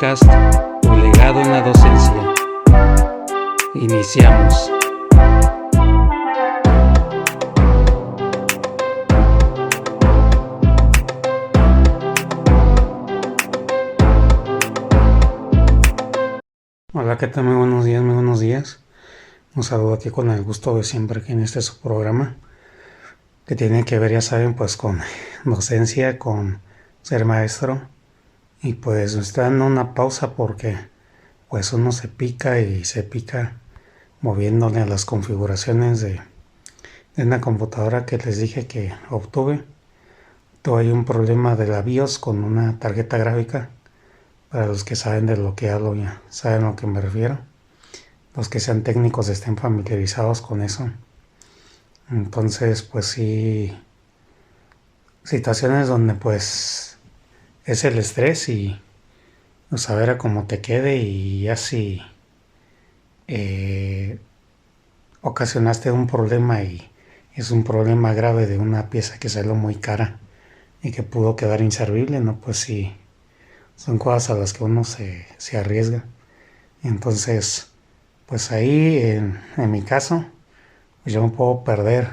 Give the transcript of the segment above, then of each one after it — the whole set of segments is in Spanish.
podcast Tu legado en la docencia. Iniciamos. Hola, ¿qué tal? Muy buenos días, muy buenos días. Un saludo aquí con el gusto de siempre que en este su programa, que tiene que ver, ya saben, pues con docencia, con ser maestro. Y pues nos está dando una pausa porque pues uno se pica y se pica moviéndole a las configuraciones de una computadora que les dije que obtuve. Tuve un problema de la BIOS con una tarjeta gráfica. Para los que saben de lo que hablo, ya saben a lo que me refiero. Los que sean técnicos estén familiarizados con eso. Entonces, pues sí, situaciones donde pues es el estrés y pues a ver a cómo te quede, y ya si ocasionaste un problema y es un problema grave de una pieza que salió muy cara y que pudo quedar inservible, ¿no? Pues sí, son cosas a las que uno se arriesga. Entonces, pues ahí en mi caso, pues yo me puedo perder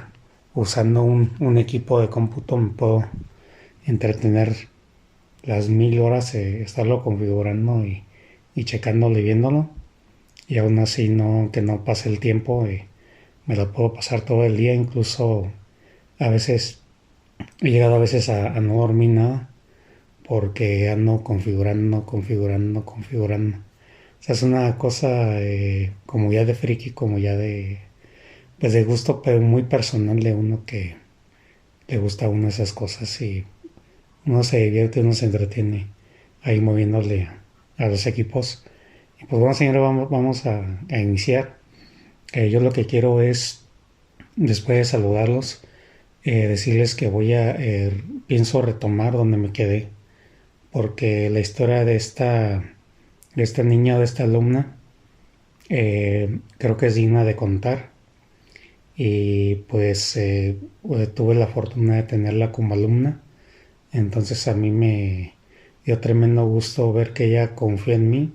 usando un equipo de cómputo, me puedo entretener las 1000 horas, estarlo configurando y checándolo y viéndolo, y aún así no, que no pase el tiempo, me lo puedo pasar todo el día. Incluso a veces he llegado a veces a no dormir nada porque ando configurando. O sea, es una cosa como ya de friki, como ya de, pues de gusto, pero muy personal de uno, que le gusta a uno esas cosas y uno se divierte, uno se entretiene ahí moviéndole a los equipos. Y pues bueno, señores, vamos a iniciar. Yo lo que quiero es, después de saludarlos, decirles que pienso retomar donde me quedé, porque la historia de esta niña, de esta alumna, creo que es digna de contar. Y pues tuve la fortuna de tenerla como alumna. Entonces a mí me dio tremendo gusto ver que ella confió en mí.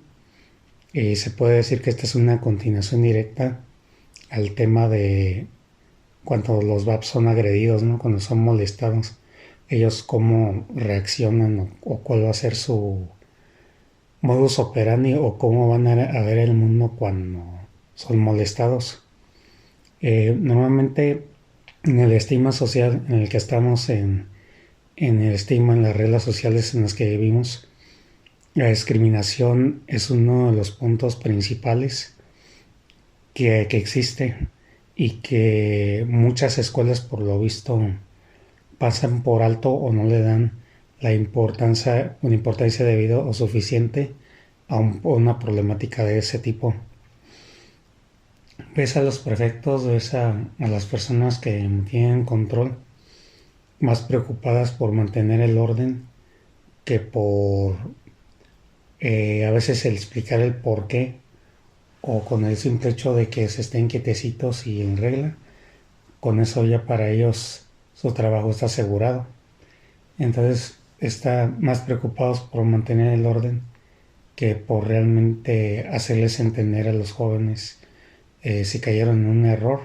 Y se puede decir que esta es una continuación directa al tema de cuando los VAPs son agredidos, ¿no? Cuando son molestados, ellos cómo reaccionan, o cuál va a ser su modus operandi, o cómo van a ver el mundo cuando son molestados. Normalmente en el estigma social en el que estamos, en el estigma, en las reglas sociales en las que vivimos, la discriminación es uno de los puntos principales que existe, y que muchas escuelas, por lo visto, pasan por alto o no le dan una importancia debida o suficiente a una problemática de ese tipo. Ves a los prefectos, ves a las personas que tienen control, más preocupadas por mantener el orden que por a veces el explicar el por qué, o con el simple hecho de que se estén quietecitos y en regla. Con eso ya para ellos su trabajo está asegurado. Entonces están más preocupados por mantener el orden que por realmente hacerles entender a los jóvenes si cayeron en un error,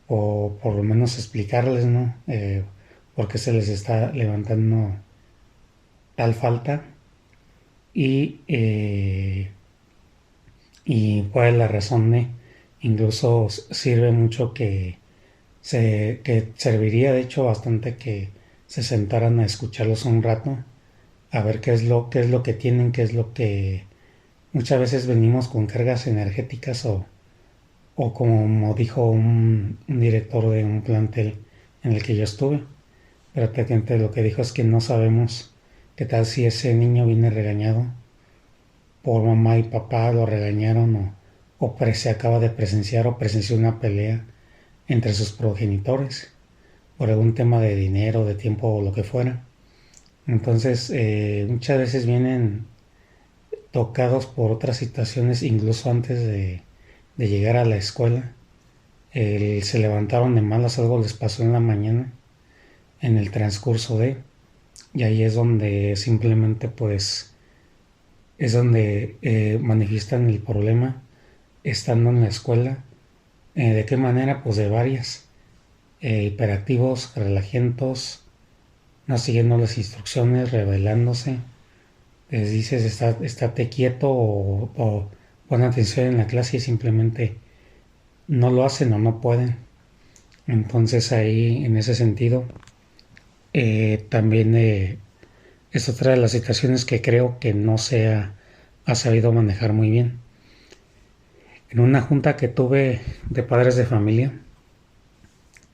o por lo menos explicarles, ¿no? Por qué se les está levantando tal falta, y cuál es la razón de. Incluso sirve mucho que serviría de hecho bastante que se sentaran a escucharlos un rato, a ver qué es lo que tienen, qué es lo que muchas veces venimos con cargas energéticas, o como dijo un director de un plantel en el que yo estuve, prácticamente lo que dijo es que no sabemos qué tal si ese niño viene regañado por mamá y papá, lo regañaron, o se acaba de presenciar o presenció una pelea entre sus progenitores por algún tema de dinero, de tiempo o lo que fuera. Entonces muchas veces vienen tocados por otras situaciones, incluso antes de llegar a la escuela. Se levantaron de malas, algo les pasó en la mañana, en el transcurso y ahí es donde simplemente pues es donde manifiestan el problema estando en la escuela. ¿De qué manera? Pues de varias. Hiperactivos, relajientos, no siguiendo las instrucciones, rebelándose. Les dices estate quieto o pon atención en la clase y simplemente no lo hacen o no pueden. Entonces ahí, en ese sentido, también es otra de las situaciones que creo que no ha sabido manejar muy bien. En una junta que tuve de padres de familia,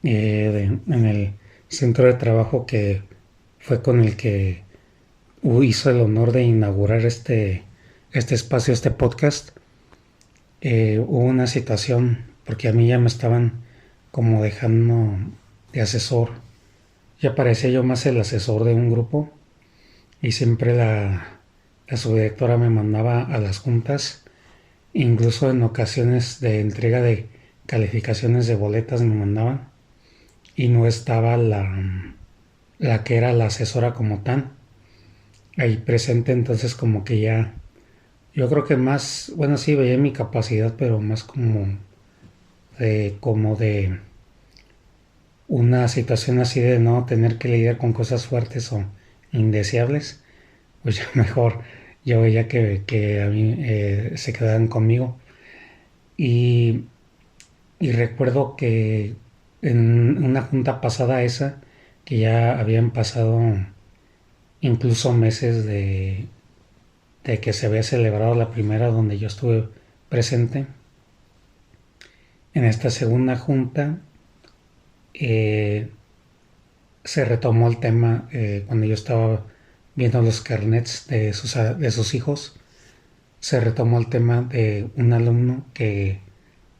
en el centro de trabajo que fue con el que hizo el honor de inaugurar este espacio, este podcast, hubo una situación, porque a mí ya me estaban como dejando de asesor. Ya parecía yo más el asesor de un grupo y siempre la subdirectora me mandaba a las juntas, incluso en ocasiones de entrega de calificaciones de boletas me mandaban y no estaba la que era la asesora como tal ahí presente, entonces como que ya, yo creo que más, bueno, sí veía mi capacidad, pero más como de una situación así de no tener que lidiar con cosas fuertes o indeseables, pues ya mejor yo veía que a mí se quedaban conmigo. Y, y recuerdo que en una junta pasada a esa, que ya habían pasado incluso meses de que se había celebrado la primera donde yo estuve presente, en esta segunda junta eh, se retomó el tema cuando yo estaba viendo los carnets de sus hijos, se retomó el tema de un alumno que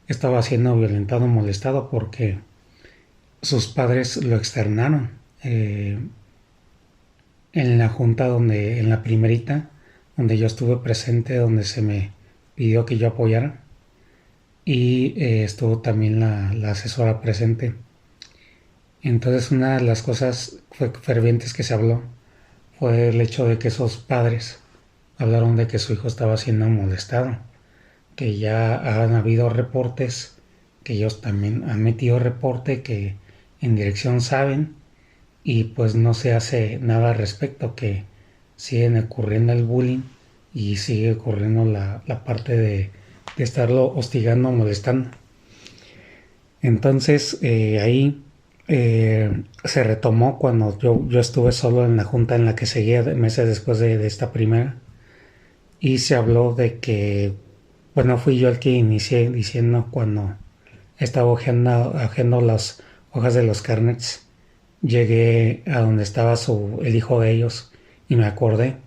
estaba siendo violentado, molestado porque sus padres lo externaron. En la junta en la primerita, donde yo estuve presente, donde se me pidió que yo apoyara, y estuvo también la asesora presente. Entonces una de las cosas fervientes que se habló fue el hecho de que esos padres hablaron de que su hijo estaba siendo molestado, que ya han habido reportes, que ellos también han metido reporte, que en dirección saben y pues no se hace nada al respecto, que siguen ocurriendo el bullying y sigue ocurriendo la parte de estarlo hostigando, molestando. Entonces ahí se retomó cuando yo estuve solo en la junta en la que seguía meses después de esta primera y se habló de que, bueno, fui yo el que inicié diciendo cuando estaba hojeando las hojas de los carnets, llegué a donde estaba el hijo de ellos y me acordé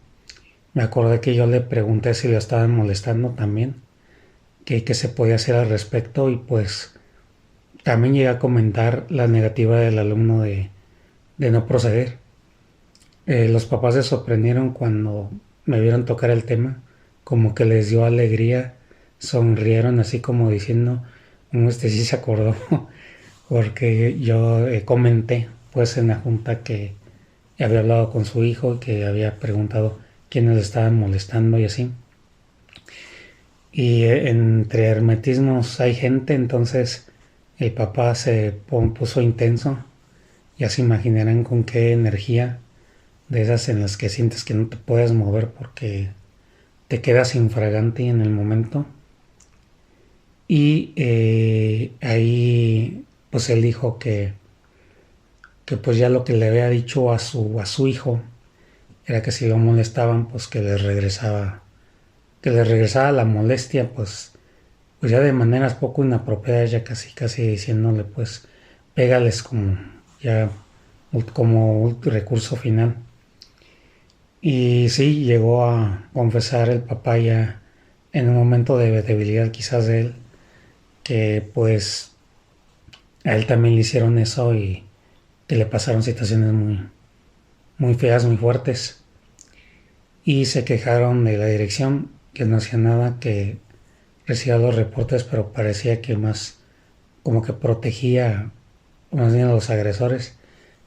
que yo le pregunté si lo estaban molestando también, qué se podía hacer al respecto y pues también llegué a comentar la negativa del alumno de no proceder. Los papás se sorprendieron cuando me vieron tocar el tema, como que les dio alegría, sonrieron así como diciendo, este sí se acordó, porque yo comenté pues en la junta que había hablado con su hijo y que había preguntado quiénes le estaban molestando y así. Y entre hermetismos hay gente, entonces el papá se puso intenso. Ya se imaginarán con qué energía de esas en las que sientes que no te puedes mover porque te quedas infragante en el momento. Y ahí pues él dijo que pues ya lo que le había dicho a su hijo era que si lo molestaban pues que les regresaba la molestia pues ya de maneras poco inapropiadas, ya casi diciéndole pues pégales ya como recurso final. Y sí, llegó a confesar el papá ya en un momento de debilidad quizás de él, que pues a él también le hicieron eso y que le pasaron situaciones muy feas, muy fuertes. Y se quejaron de la dirección, que no hacía nada, que recibía los reportes, pero parecía que más como que protegía más bien a los agresores.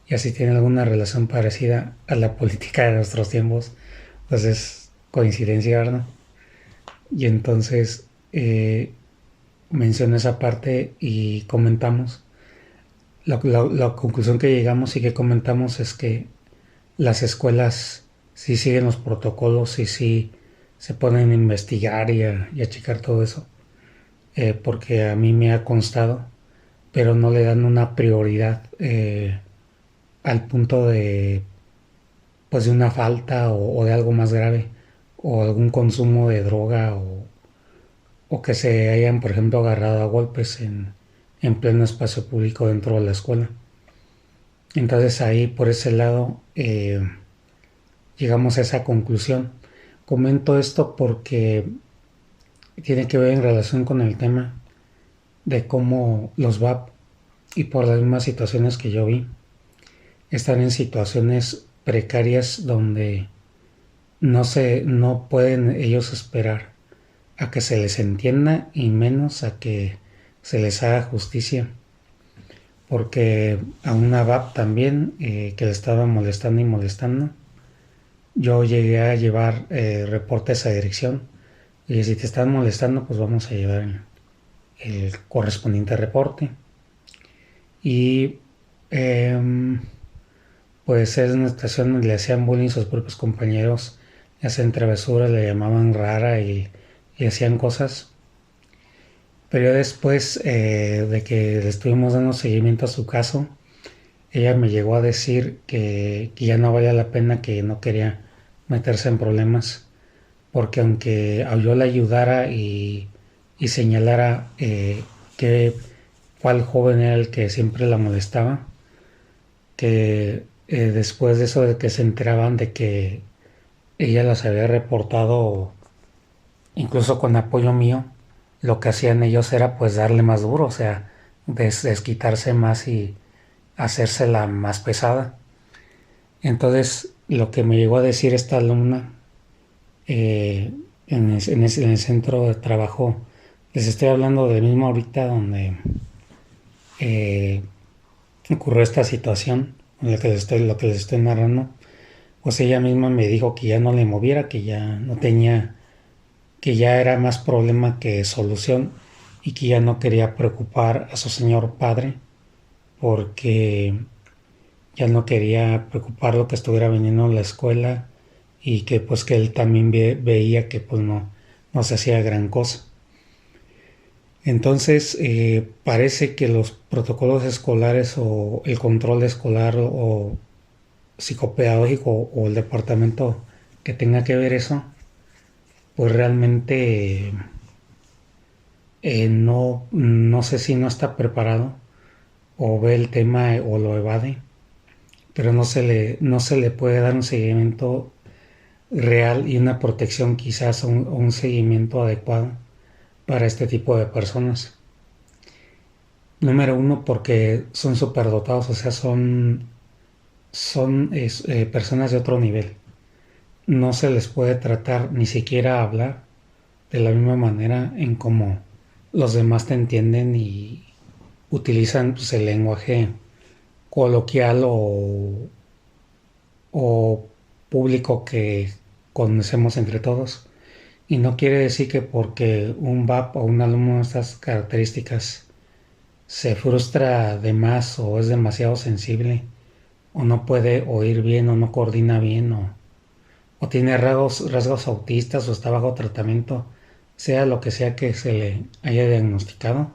Y así tiene alguna relación parecida a la política de nuestros tiempos, pues es coincidencia, ¿verdad? Y entonces mencioné esa parte y comentamos. La conclusión que llegamos y que comentamos es que las escuelas sí siguen los protocolos y sí se ponen a investigar y a checar todo eso, porque a mí me ha constado, pero no le dan una prioridad al punto de, pues, de una falta o de algo más grave, o algún consumo de droga o que se hayan, por ejemplo, agarrado a golpes en pleno espacio público dentro de la escuela. Entonces ahí por ese lado llegamos a esa conclusión. Comento esto porque tiene que ver en relación con el tema de cómo los VAP, y por las mismas situaciones que yo vi, están en situaciones precarias donde no pueden ellos esperar a que se les entienda y menos a que se les haga justicia, porque a una VAP también que le estaba molestando y molestando, yo llegué a llevar reportes a dirección y si te están molestando pues vamos a llevar el correspondiente reporte. Y pues es una situación donde le hacían bullying a sus propios compañeros, le hacían travesuras, le llamaban rara y hacían cosas. Pero después de que le estuvimos dando seguimiento a su caso, ella me llegó a decir que ya no valía la pena, que no quería meterse en problemas, porque aunque yo la ayudara y señalara que cuál joven era el que siempre la molestaba, que después de eso, de que se enteraban de que ella las había reportado, incluso con apoyo mío, lo que hacían ellos era pues darle más duro, o sea, desquitarse más y hacérsela más pesada. Entonces, lo que me llegó a decir esta alumna en el centro de trabajo, les estoy hablando del mismo ahorita donde eh, ocurrió esta situación, en lo que les estoy narrando, pues ella misma me dijo que ya no le moviera, que ya no tenía, que ya era más problema que solución y que ya no quería preocupar a su señor padre porque ya no quería preocuparlo que estuviera viniendo a la escuela y que pues que él también veía que pues no se hacía gran cosa. Entonces parece que los protocolos escolares o el control escolar o psicopedagógico o el departamento que tenga que ver eso, pues realmente no sé si no está preparado o ve el tema o lo evade, pero no se le puede dar un seguimiento real y una protección quizás o un seguimiento adecuado para este tipo de personas. Número uno, porque son superdotados, o sea, son personas de otro nivel. No se les puede tratar ni siquiera hablar de la misma manera en como los demás te entienden y utilizan pues, el lenguaje coloquial o público que conocemos entre todos. Y no quiere decir que porque un VAP o un alumno de estas características se frustra de más o es demasiado sensible o no puede oír bien o no coordina bien o tiene rasgos autistas o está bajo tratamiento, sea lo que sea que se le haya diagnosticado,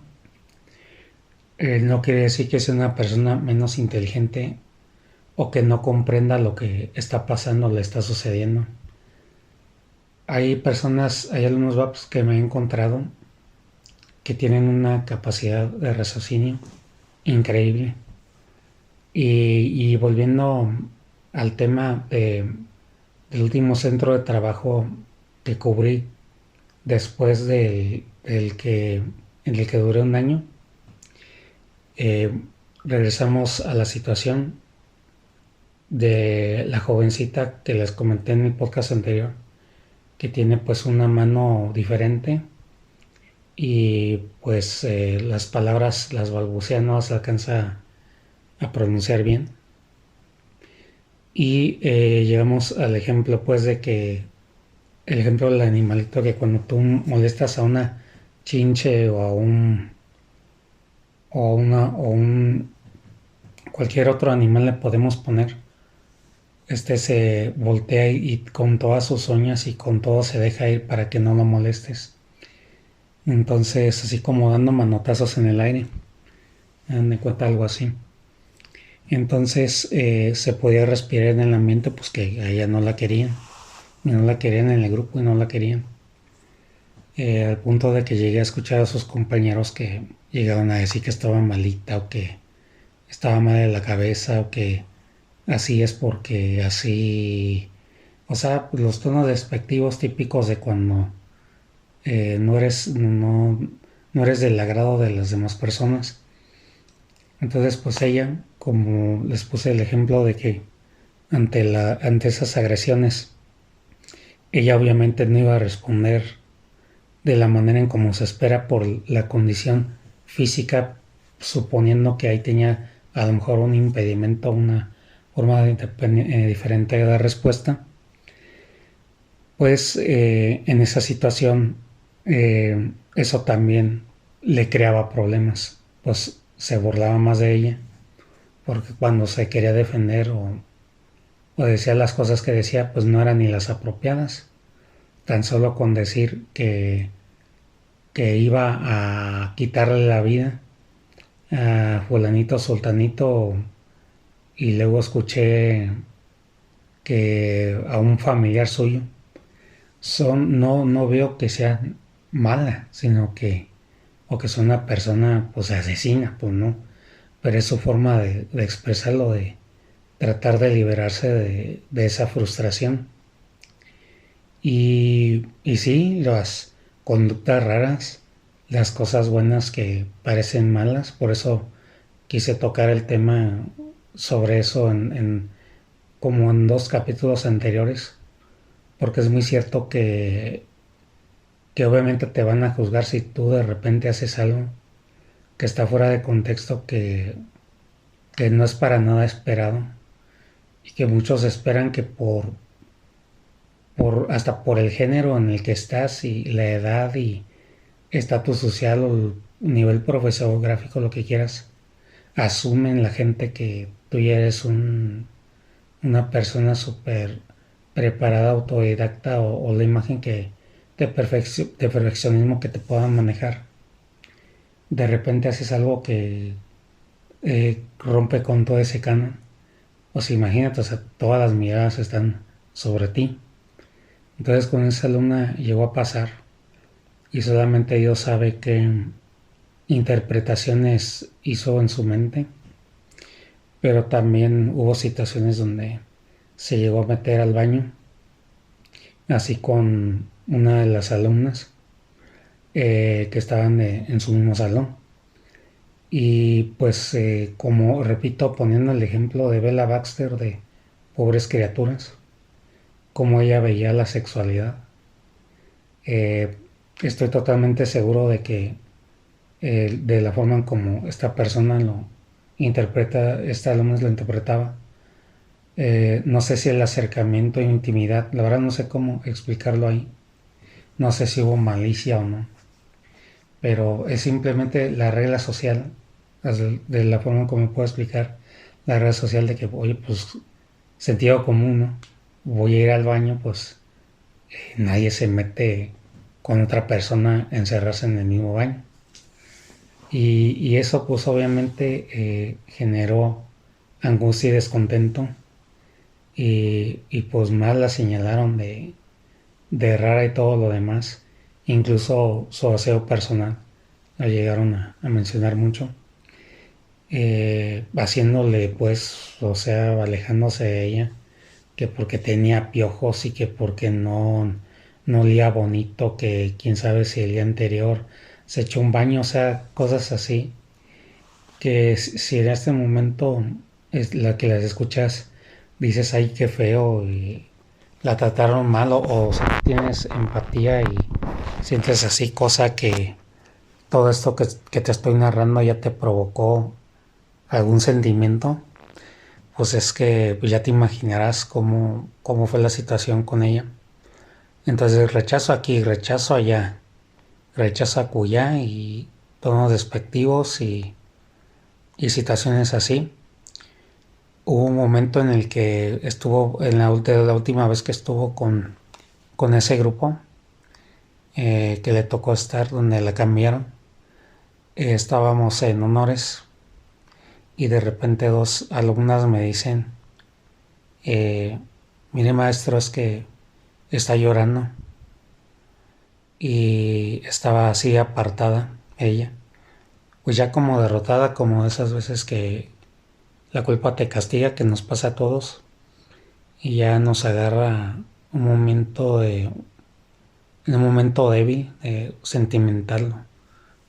no quiere decir que sea una persona menos inteligente o que no comprenda lo que está pasando o le está sucediendo. Hay algunos VAPs que me he encontrado que tienen una capacidad de raciocinio increíble. Y volviendo al tema del último centro de trabajo que cubrí después en el que duré un año, eh, regresamos a la situación de la jovencita que les comenté en el podcast anterior, que tiene pues una mano diferente y pues las palabras las balbucea, no las alcanza a pronunciar bien. Y llegamos al ejemplo pues de que el ejemplo del animalito que cuando tú molestas a una chinche o a un cualquier otro animal le podemos poner, se voltea y con todas sus uñas y con todo se deja ir para que no lo molestes. Entonces, así como dando manotazos en el aire, me cuenta algo así. Entonces, se podía respirar en el ambiente, pues que a ella no la querían. Y no la querían en el grupo y no la querían. Al punto de que llegué a escuchar a sus compañeros que llegaban a decir que estaba malita o que estaba mal de la cabeza o que así es porque así, o sea, los tonos despectivos típicos de cuando no eres del agrado de las demás personas. Entonces, pues ella, como les puse el ejemplo de que ante esas agresiones, ella obviamente no iba a responder de la manera en como se espera por la condición física, suponiendo que ahí tenía a lo mejor un impedimento, una forma diferente de dar respuesta, pues en esa situación eso también le creaba problemas, pues se burlaba más de ella, porque cuando se quería defender o decía las cosas que decía, pues no eran ni las apropiadas, tan solo con decir que iba a quitarle la vida a fulanito, sultanito, y luego escuché que a un familiar suyo, no veo que sea mala, sino que, o que son una persona pues asesina, pues no, pero es su forma de expresarlo, de tratar de liberarse de esa frustración. Y sí, las conductas raras, las cosas buenas que parecen malas, por eso quise tocar el tema sobre eso como en 2 capítulos anteriores, porque es muy cierto que obviamente te van a juzgar si tú de repente haces algo que está fuera de contexto, que no es para nada esperado y que muchos esperan que hasta por el género en el que estás y la edad y estatus social o nivel profesor-gráfico, lo que quieras, asumen la gente que tú ya eres una persona súper preparada, autodidacta o la imagen de perfeccionismo que te puedan manejar. De repente haces algo que rompe con todo ese canon. O sea, imagínate, o sea, todas las miradas están sobre ti. Entonces con esa alumna llegó a pasar y solamente Dios sabe qué interpretaciones hizo en su mente, pero también hubo situaciones donde se llegó a meter al baño, así con una de las alumnas que estaban en su mismo salón. Y pues como repito, poniendo el ejemplo de Bella Baxter de Pobres Criaturas, cómo ella veía la sexualidad, eh, estoy totalmente seguro de que de la forma en como esta persona lo interpreta, esta alumna lo interpretaba, no sé si el acercamiento e intimidad, la verdad no sé cómo explicarlo ahí, no sé si hubo malicia o no, pero es simplemente la regla social, de la forma como puedo explicar la regla social de que, oye, pues sentido común, ¿no? Voy a ir al baño, pues nadie se mete con otra persona a encerrarse en el mismo baño. Y eso pues obviamente generó angustia y descontento y pues más la señalaron de rara y todo lo demás, incluso su aseo personal la llegaron a mencionar mucho, haciéndole pues, o sea, alejándose de ella, que porque tenía piojos y que porque no olía bonito, que quién sabe si el día anterior se echó un baño, o sea, cosas así, que si en este momento es la que las escuchas, dices, ay, qué feo, y la trataron mal, o sea, tienes empatía y sientes así, cosa que todo esto que te estoy narrando ya te provocó algún sentimiento, pues es que pues ya te imaginarás cómo fue la situación con ella. Entonces rechazo aquí, rechazo allá, rechazo acullá y tonos despectivos y situaciones así. Hubo un momento en el que estuvo, de la última vez que estuvo con ese grupo, que le tocó estar, donde la cambiaron, estábamos en honores y de repente dos alumnas me dicen, eh, mire maestro, es que está llorando y estaba así apartada ella, pues ya como derrotada, como esas veces que la culpa te castiga, que nos pasa a todos y ya nos agarra un momento en un momento débil, sentimental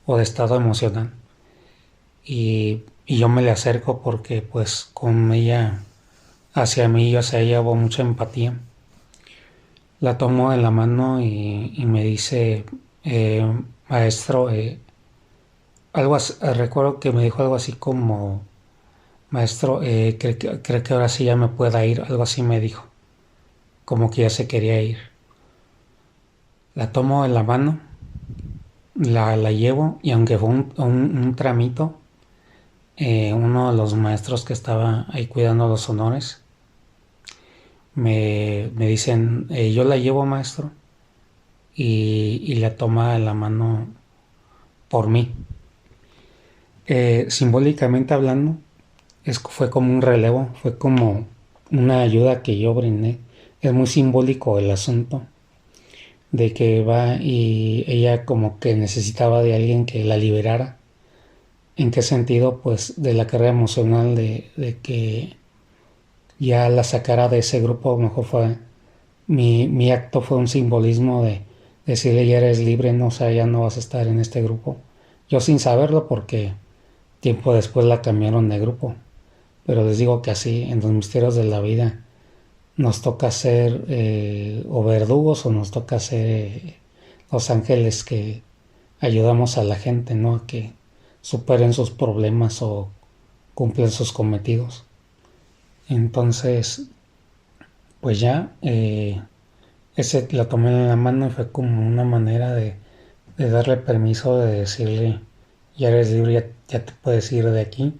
o de estado emocional. Y yo me le acerco porque pues con ella, hacia mí y hacia ella hubo mucha empatía. La tomo de la mano y me dice, maestro, recuerdo que me dijo algo así como, maestro, creo que ahora sí ya me pueda ir, algo así me dijo, como que ya se quería ir. La tomo de la mano, la llevo y aunque fue un tramito, uno de los maestros que estaba ahí cuidando los honores, me dicen, yo la llevo maestro y la toma de la mano por mí. Simbólicamente hablando, fue como un relevo, fue como una ayuda que yo brindé. Es muy simbólico el asunto de que va y ella como que necesitaba de alguien que la liberara. ¿En qué sentido? Pues de la carga emocional de que ya la sacara de ese grupo, mejor fue mi acto fue un simbolismo de decirle ya eres libre, no, o sea, ya no vas a estar en este grupo. Yo sin saberlo porque tiempo después la cambiaron de grupo. Pero les digo que así, en los misterios de la vida, nos toca ser o verdugos o nos toca ser los ángeles que ayudamos a la gente, ¿no? A que superen sus problemas o cumplen sus cometidos. Entonces, pues ya, ese la tomé en la mano y fue como una manera de darle permiso, de decirle, ya eres libre, ya te puedes ir de aquí.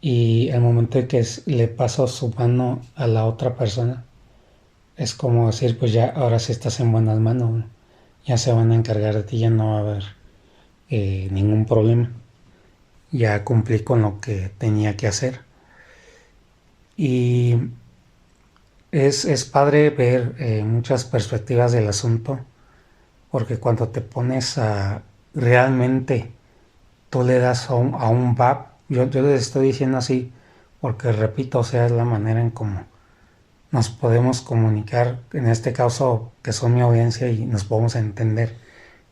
Y el momento en que le paso su mano a la otra persona, es como decir, pues ya, ahora sí estás en buenas manos, ¿no? Ya se van a encargar de ti, ya no va a haber ningún problema. Ya cumplí con lo que tenía que hacer. Y es padre ver muchas perspectivas del asunto, porque cuando te pones a realmente, tú le das a un VAP, yo les estoy diciendo así, porque repito, o sea, es la manera en cómo nos podemos comunicar, en este caso que son mi audiencia y nos podemos entender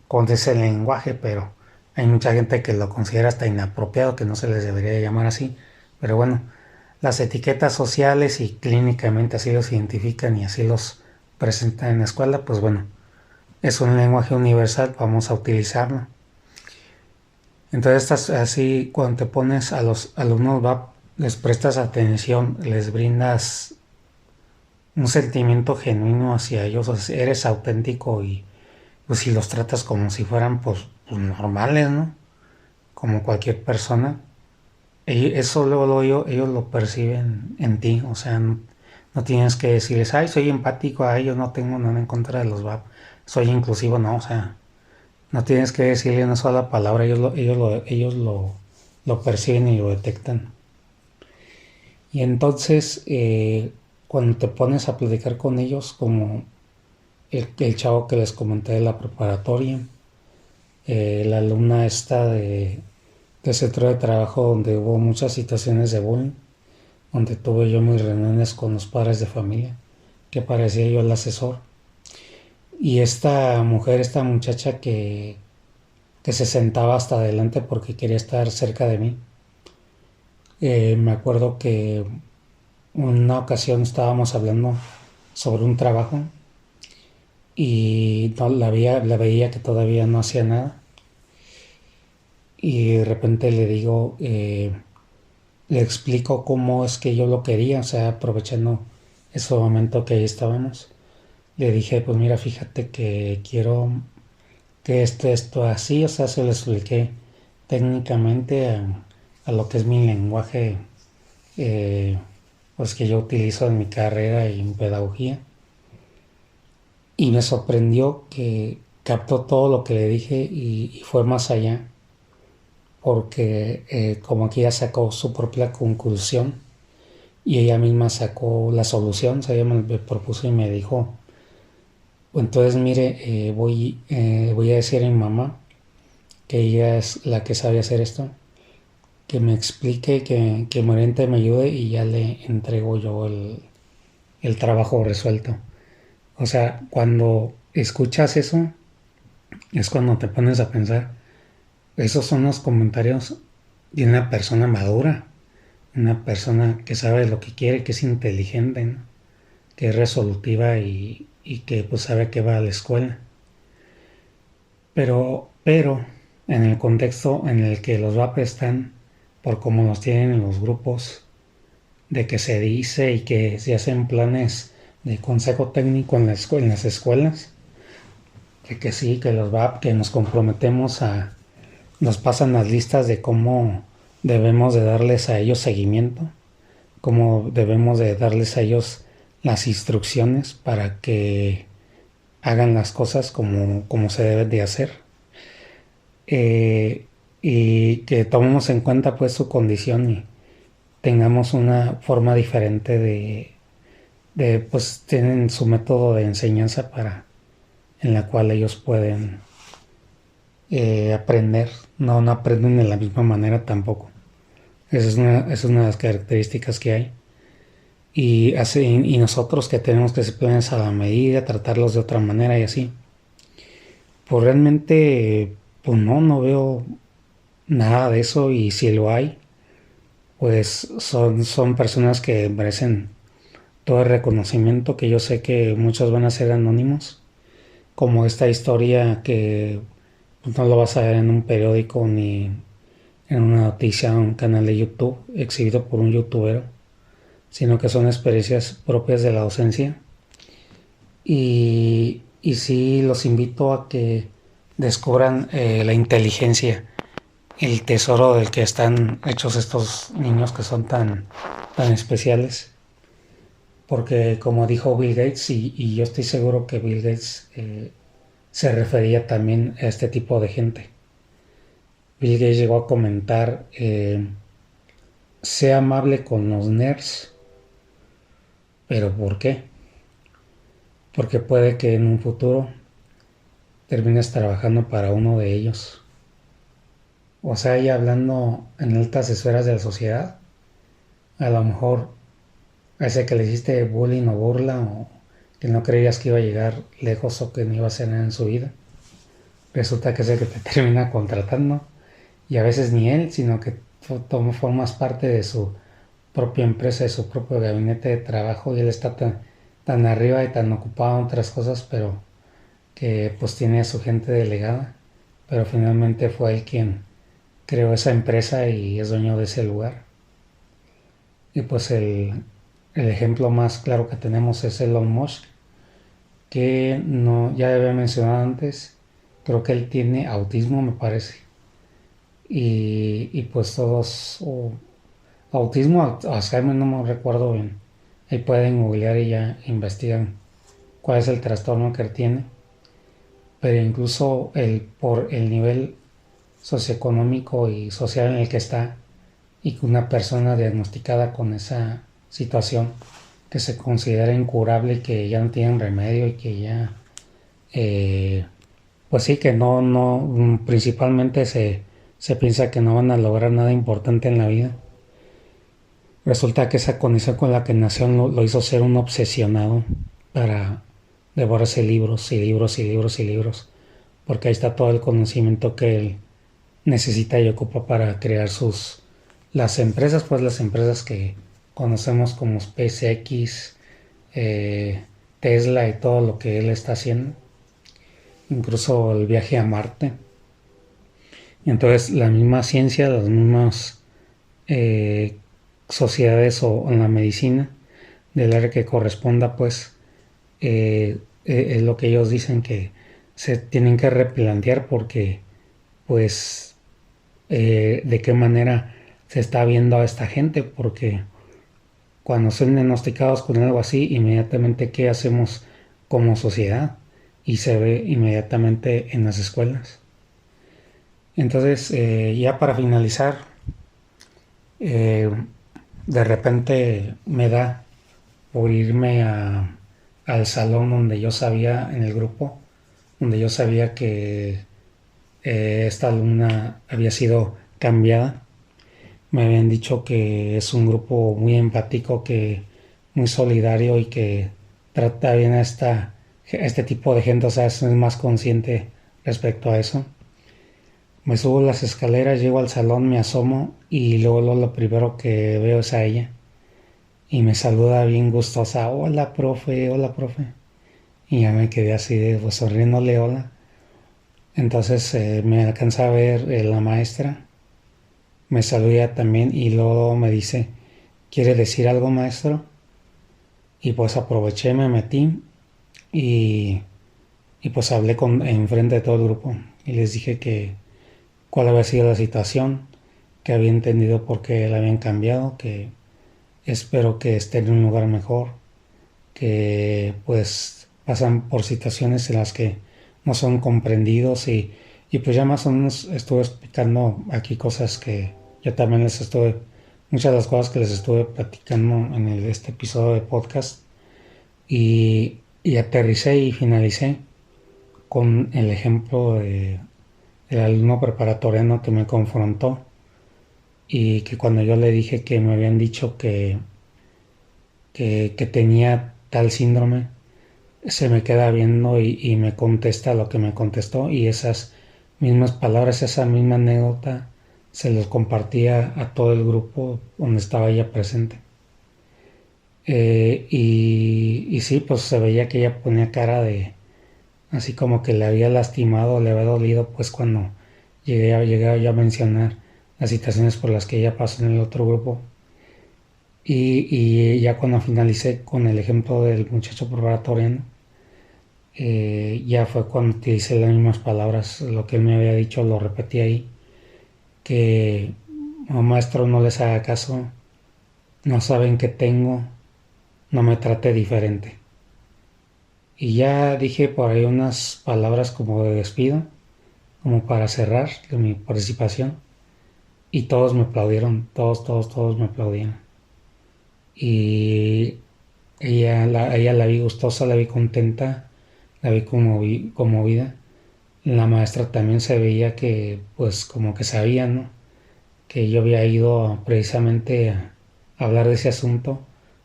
con ese lenguaje, pero hay mucha gente que lo considera hasta inapropiado, que no se les debería llamar así, pero bueno, las etiquetas sociales y clínicamente así los identifican y así los presentan en la escuela, pues bueno, es un lenguaje universal, vamos a utilizarlo. Entonces estás así, cuando te pones a los alumnos, les prestas atención, les brindas un sentimiento genuino hacia ellos, o sea, eres auténtico y pues si los tratas como si fueran pues normales, ¿no? Como cualquier persona, eso luego ellos lo perciben en ti, o sea, no tienes que decirles, ay, soy empático, a ellos no tengo nada en contra de los VAP, soy inclusivo, no, o sea, no tienes que decirle una sola palabra, lo perciben y lo detectan. Y entonces, cuando te pones a platicar con ellos, como el chavo que les comenté de la preparatoria, la alumna esta de centro de trabajo donde hubo muchas situaciones de bullying, donde tuve yo mis reuniones con los padres de familia, que parecía yo el asesor. Y esta mujer, esta muchacha que se sentaba hasta adelante porque quería estar cerca de mí. Me acuerdo que una ocasión estábamos hablando sobre un trabajo y no, la veía que todavía no hacía nada y de repente le digo, le explico cómo es que yo lo quería, o sea, aprovechando ese momento que ahí estábamos. le dije, pues mira, fíjate que quiero que esto así, o sea, se lo expliqué técnicamente a lo que es mi lenguaje, eh, pues que yo utilizo en mi carrera y en pedagogía. Y me sorprendió que captó todo lo que le dije y fue más allá, porque como que ella sacó su propia conclusión y ella misma sacó la solución, o sea, ella me propuso y me dijo, entonces mire, voy a decir a mi mamá que ella es la que sabe hacer esto, que me explique, que me oriente, me ayude y ya le entrego yo el trabajo resuelto. O sea, cuando escuchas eso, es cuando te pones a pensar, esos son los comentarios de una persona madura, una persona que sabe lo que quiere, que es inteligente, ¿no? Que es resolutiva y que pues sabe que va a la escuela. Pero en el contexto en el que los VAP están, por cómo los tienen en los grupos, de que se dice y que se hacen planes de consejo técnico en en las escuelas, que sí, que los VAP, que nos comprometemos nos pasan las listas de cómo debemos de darles a ellos seguimiento, cómo debemos de darles a ellos las instrucciones para que hagan las cosas como se deben de hacer. Eh, y que tomemos en cuenta pues su condición y tengamos una forma diferente pues tienen su método de enseñanza en la cual ellos pueden aprender, no aprenden de la misma manera tampoco. Esa es una de las características que hay. Y nosotros que tenemos que ser planes a la medida, tratarlos de otra manera y así. Pues realmente, pues no veo nada de eso y si lo hay, pues son personas que merecen todo el reconocimiento, que yo sé que muchos van a ser anónimos, como esta historia que pues, no lo vas a ver en un periódico ni en una noticia, en un canal de YouTube exhibido por un youtuber, sino que son experiencias propias de la docencia. Y sí los invito a que descubran la inteligencia, el tesoro del que están hechos estos niños que son tan especiales. Porque como dijo Bill Gates, y yo estoy seguro que Bill Gates se refería también a este tipo de gente. Bill Gates llegó a comentar, sea amable con los nerds, pero ¿por qué? Porque puede que en un futuro termines trabajando para uno de ellos. O sea, ya hablando en altas esferas de la sociedad, a lo mejor a ese que le hiciste bullying o burla o que no creías que iba a llegar lejos o que no iba a hacer nada en su vida, resulta que es el que te termina contratando y a veces ni él, sino que tú formas parte de su propia empresa, de su propio gabinete de trabajo y él está tan arriba y tan ocupado en otras cosas, pero que pues tiene a su gente delegada, pero finalmente fue él quien creó esa empresa y es dueño de ese lugar. Y pues el ejemplo más claro que tenemos es Elon Musk, que no, ya había mencionado antes, creo que él tiene autismo, me parece. Y pues autismo, Alzheimer, no me recuerdo bien. Ahí pueden googlear y ya investigan cuál es el trastorno que él tiene. Pero incluso por el nivel socioeconómico y social en el que está, y que una persona diagnosticada con esa situación que se considera incurable y que ya no tienen remedio y que ya pues sí que no principalmente se piensa que no van a lograr nada importante en la vida. Resulta que esa condición con la que nació lo hizo ser un obsesionado para devorarse libros y libros y libros y libros, porque ahí está todo el conocimiento que él necesita y ocupa para crear las empresas, pues las empresas que conocemos como SpaceX, Tesla y todo lo que él está haciendo, incluso el viaje a Marte. Y entonces la misma ciencia, las mismas eh, sociedades o en la medicina del área que corresponda, pues es lo que ellos dicen, que se tienen que replantear porque pues de qué manera se está viendo a esta gente, porque cuando son diagnosticados con algo así, inmediatamente qué hacemos como sociedad, y se ve inmediatamente en las escuelas. Entonces, ya para finalizar, eh, de repente me da por irme al salón donde yo sabía, en el grupo, donde yo sabía que esta alumna había sido cambiada. Me habían dicho que es un grupo muy empático, que muy solidario y que trata bien a este tipo de gente, o sea, es más consciente respecto a eso. Me subo las escaleras, llego al salón, me asomo y luego lo primero que veo es a ella y me saluda bien gustosa: hola profe, hola profe. Y ya me quedé así de pues, sonriéndole hola. Entonces me alcanza a ver la maestra, me saluda también y luego me dice: ¿quiere decir algo, maestro? Y pues aproveché, me metí y, y pues hablé enfrente de todo el grupo y les dije que cuál había sido la situación, que había entendido por qué la habían cambiado, que espero que esté en un lugar mejor, que pues pasan por situaciones en las que no son comprendidos y pues ya más o menos estuve explicando aquí cosas que yo también muchas de las cosas que les estuve platicando en este episodio de podcast, y aterricé y finalicé con el ejemplo del alumno preparatoriano que me confrontó y que cuando yo le dije que me habían dicho que tenía tal síndrome, se me queda viendo y me contesta lo que me contestó, y esas mismas palabras, esa misma anécdota se los compartía a todo el grupo donde estaba ella presente. Y sí, pues se veía que ella ponía cara de así como que le había lastimado, le había dolido, pues cuando llegué yo a mencionar las situaciones por las que ella pasó en el otro grupo. Y ya cuando finalicé con el ejemplo del muchacho preparatoriano, ya fue cuando utilicé las mismas palabras, lo que él me había dicho lo repetí ahí, que "Oh, maestro, no les haga caso, no saben qué tengo, no me trate diferente". Y ya dije por ahí unas palabras como de despido, como para cerrar mi participación, y todos me aplaudieron, todos me aplaudieron. Y ella la vi gustosa, la vi contenta, la vi conmovida. La maestra también se veía que, pues, como que sabía, ¿no? Que yo había ido precisamente a hablar de ese asunto,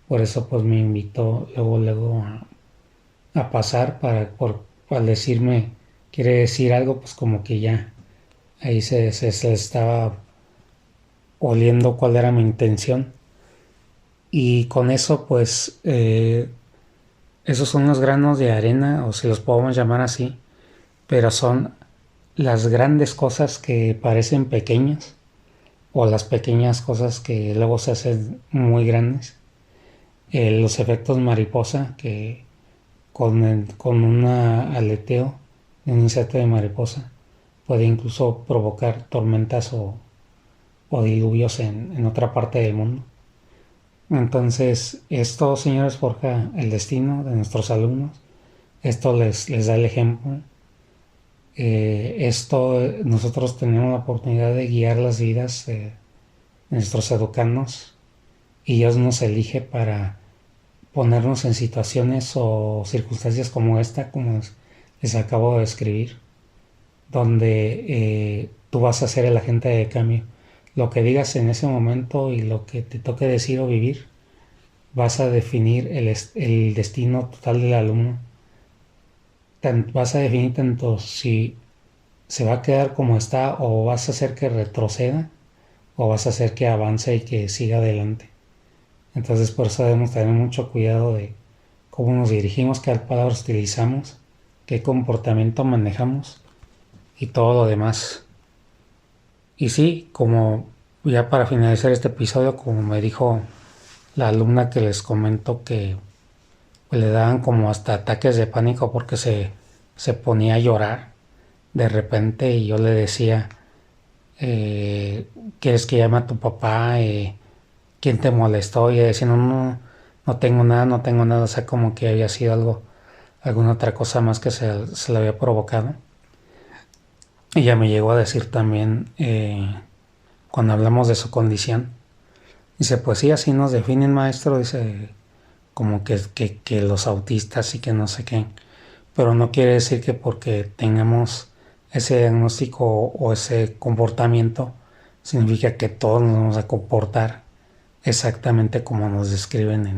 por eso, pues, me invitó luego a pasar para decirme, quiere decir algo, pues, como que ya ahí se estaba oliendo cuál era mi intención. Y con eso, pues, esos son los granos de arena, o si los podemos llamar así, pero son las grandes cosas que parecen pequeñas, o las pequeñas cosas que luego se hacen muy grandes. Los efectos mariposa, que con un aleteo de un insecto de mariposa puede incluso provocar tormentas o diluvios en otra parte del mundo. Entonces, esto, señores, forja el destino de nuestros alumnos. Esto les da el ejemplo. Nosotros tenemos la oportunidad de guiar las vidas de nuestros educandos, y Dios nos elige para ponernos en situaciones o circunstancias como esta, como les acabo de describir, donde tú vas a ser el agente de cambio. Lo que digas en ese momento y lo que te toque decir o vivir, vas a definir el destino total del alumno. Vas a definir tanto si se va a quedar como está, o vas a hacer que retroceda, o vas a hacer que avance y que siga adelante. Entonces, por eso debemos tener mucho cuidado de cómo nos dirigimos, qué palabras utilizamos, qué comportamiento manejamos y todo lo demás. Y sí, como ya para finalizar este episodio, como me dijo la alumna que les comento, que pues le daban como hasta ataques de pánico porque se ponía a llorar de repente y yo le decía, ¿quieres que llame a tu papá? ¿Quién te molestó? Y ella decía, no, no, no tengo nada, no tengo nada, o sea, como que había sido alguna otra cosa más que se le había provocado. Y ella me llegó a decir también, cuando hablamos de su condición, dice, pues sí, así nos definen, maestro, dice, como que los autistas y que no sé qué, pero no quiere decir que porque tengamos ese diagnóstico o ese comportamiento, significa que todos nos vamos a comportar exactamente como nos describen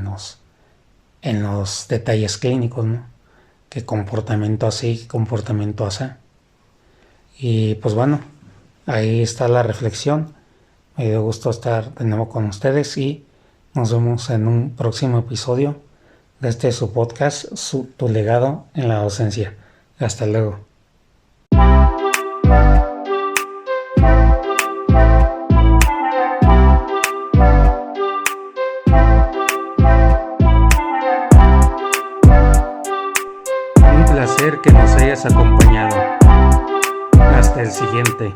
en los detalles clínicos, ¿no? Que comportamiento así, comportamiento así. Y pues bueno, ahí está la reflexión. Me dio gusto estar de nuevo con ustedes y nos vemos en un próximo episodio de su podcast, Tu legado en la docencia. Hasta luego. Un placer que nos hayas acompañado. Hasta el siguiente.